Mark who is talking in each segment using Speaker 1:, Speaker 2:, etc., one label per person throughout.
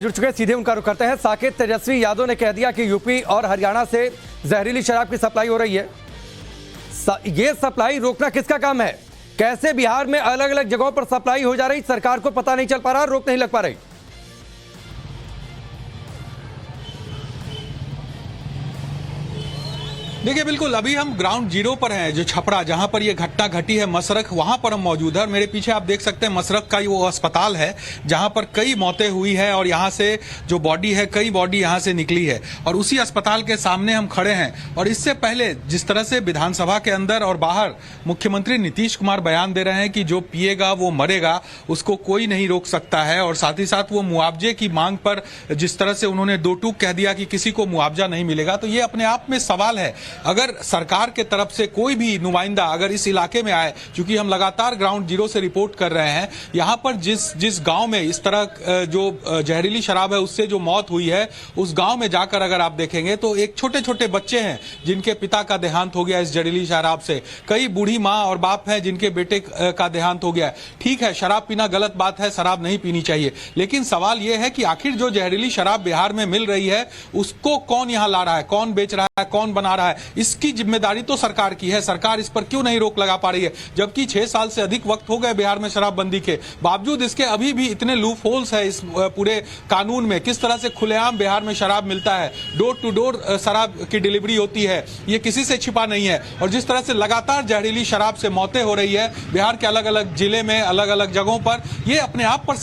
Speaker 1: जुड़ चुके हैं, सीधे उनका रुख करते हैं। साकेत तेजस्वी यादव ने कह दिया कि यूपी और हरियाणा से जहरीली शराब की सप्लाई हो रही है। ये सप्लाई रोकना किसका काम है? कैसे बिहार में अलग अलग जगहों पर सप्लाई हो जा रही, सरकार को पता नहीं चल पा रहा, रोक नहीं लग पा रही।
Speaker 2: देखिए, बिल्कुल अभी हम ग्राउंड जीरो पर हैं, जो छपरा जहां पर ये घटना घटी है, मसरख, वहां पर हम मौजूद हैं। मेरे पीछे आप देख सकते हैं मसरख का वो अस्पताल है जहां पर कई मौतें हुई है और यहां से जो बॉडी है, कई बॉडी यहां से निकली है और उसी अस्पताल के सामने हम खड़े हैं। और इससे पहले जिस तरह से विधानसभा के अंदर और बाहर मुख्यमंत्री नीतीश कुमार बयान दे रहे हैं कि जो पिएगा वो मरेगा, उसको कोई नहीं रोक सकता है, और साथ ही साथ वो मुआवजे की मांग पर जिस तरह से उन्होंने दो टूक कह दिया कि किसी को मुआवजा नहीं मिलेगा, तो ये अपने आप में सवाल है। अगर सरकार के तरफ से कोई भी नुमाइंदा अगर इस इलाके में आए, क्योंकि हम लगातार ग्राउंड जीरो से रिपोर्ट कर रहे हैं, यहां पर जिस गांव में इस तरह जो जहरीली शराब है उससे जो मौत हुई है, उस गांव में जाकर अगर आप देखेंगे तो एक छोटे छोटे बच्चे हैं जिनके पिता का देहांत हो गया इस जहरीली शराब से। कई बूढ़ी माँ और बाप हैं जिनके बेटे का देहांत हो गया। ठीक है, शराब पीना गलत बात है, शराब नहीं पीनी चाहिए, लेकिन सवाल यह है कि आखिर जो जहरीली शराब बिहार में मिल रही है उसको कौन यहां ला रहा है, कौन बेच रहा है, कौन बना रहा है, इसकी जिम्मेदारी तो सरकार की है। सरकार इस पर क्यों नहीं रोक लगा पा रही है? जबकि 6 साल से अधिक वक्त हो गए बिहार में शराबबंदी के बावजूद इसके अभी भी इतने लूप होल्स है इस पूरे कानून में। किस तरह से खुलेआम बिहार में शराब मिलता है, डोर टू डोर शराब की डिलीवरी होती है, ये किसी से छिपा नहीं है। और जिस तरह से लगातार जहरीली शराब से मौतें हो रही है बिहार के अलग अलग जिले में, अलग अलग जगहों पर, ये अपने आप पर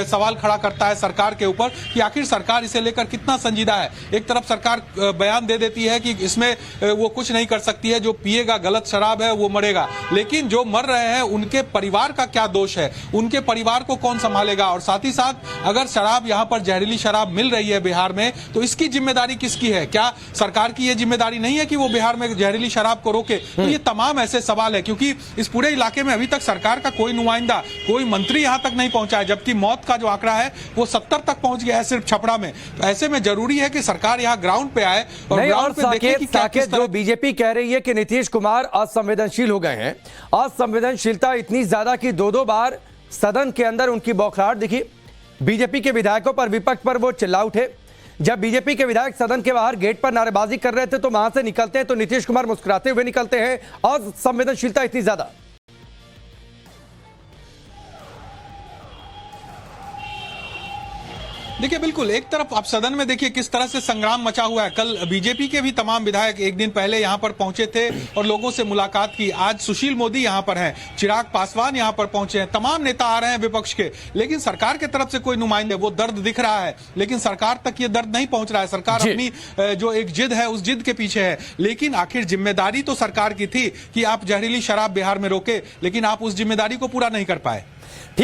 Speaker 2: सवाल खड़ा करता है सरकार के ऊपर कि आखिर सरकार इसे लेकर कितना संजीदा है। एक तरफ सरकार बयान दे देती है कि इसमें वो कुछ नहीं कर सकती है, जो पिएगा गलत शराब है वो मरेगा, लेकिन जो मर रहे हैं उनके परिवार का क्या दोष है, उनके परिवार को कौन संभालेगा? और साथ ही साथ अगर शराब यहां पर जहरीली शराब मिल रही है बिहार में, तो इसकी जिम्मेदारी किसकी है? क्या सरकार की यह जिम्मेदारी नहीं है कि वो बिहार में जहरीली शराब को रोके? तो ये तमाम ऐसे सवाल है, क्योंकि इस पूरे इलाके में अभी तक सरकार का कोई नुमाइंदा, कोई मंत्री यहां तक नहीं पहुंचा है, जबकि मौत का जो आंकड़ा है वो 70 तक पहुंच गया है सिर्फ छपरा में। तो ऐसे में जरूरी है कि सरकार यहां ग्राउंड पे आए और ग्राउंड पे देखे कि क्या किस तरह।
Speaker 3: बीजेपी कह रही है कि नीतीश कुमार असंवेदनशील हो गए हैं। असंवेदनशीलता इतनी ज्यादा कि दो बार सदन के अंदर उनकी बौखलाहट दिखी। बीजेपी के विधायकों पर, विपक्ष पर वो चिल्ला उठे। जब बीजेपी के विधायक सदन के बाहर गेट पर नारेबाजी कर रहे थे तो वहां से निकलते हैं तो नीतीश कुमार मुस्कुराते हुए निकलते हैं। असंवेदनशीलता इतनी ज्यादा।
Speaker 2: देखिए, बिल्कुल एक तरफ आप सदन में देखिए किस तरह से संग्राम मचा हुआ है। कल बीजेपी के भी तमाम विधायक एक दिन पहले यहां पर पहुंचे थे और लोगों से मुलाकात की। आज सुशील मोदी यहां पर हैं, चिराग पासवान यहां पर पहुंचे हैं, तमाम नेता आ रहे हैं विपक्ष के, लेकिन सरकार के तरफ से कोई नुमाइंदे, वो दर्द दिख रहा है लेकिन सरकार तक ये दर्द नहीं पहुंच रहा है। सरकार अपनी जो एक जिद है उस जिद के पीछे है, लेकिन आखिर जिम्मेदारी तो सरकार की थी कि आप जहरीली शराब बिहार में रोके, लेकिन आप उस जिम्मेदारी को पूरा नहीं कर पाए।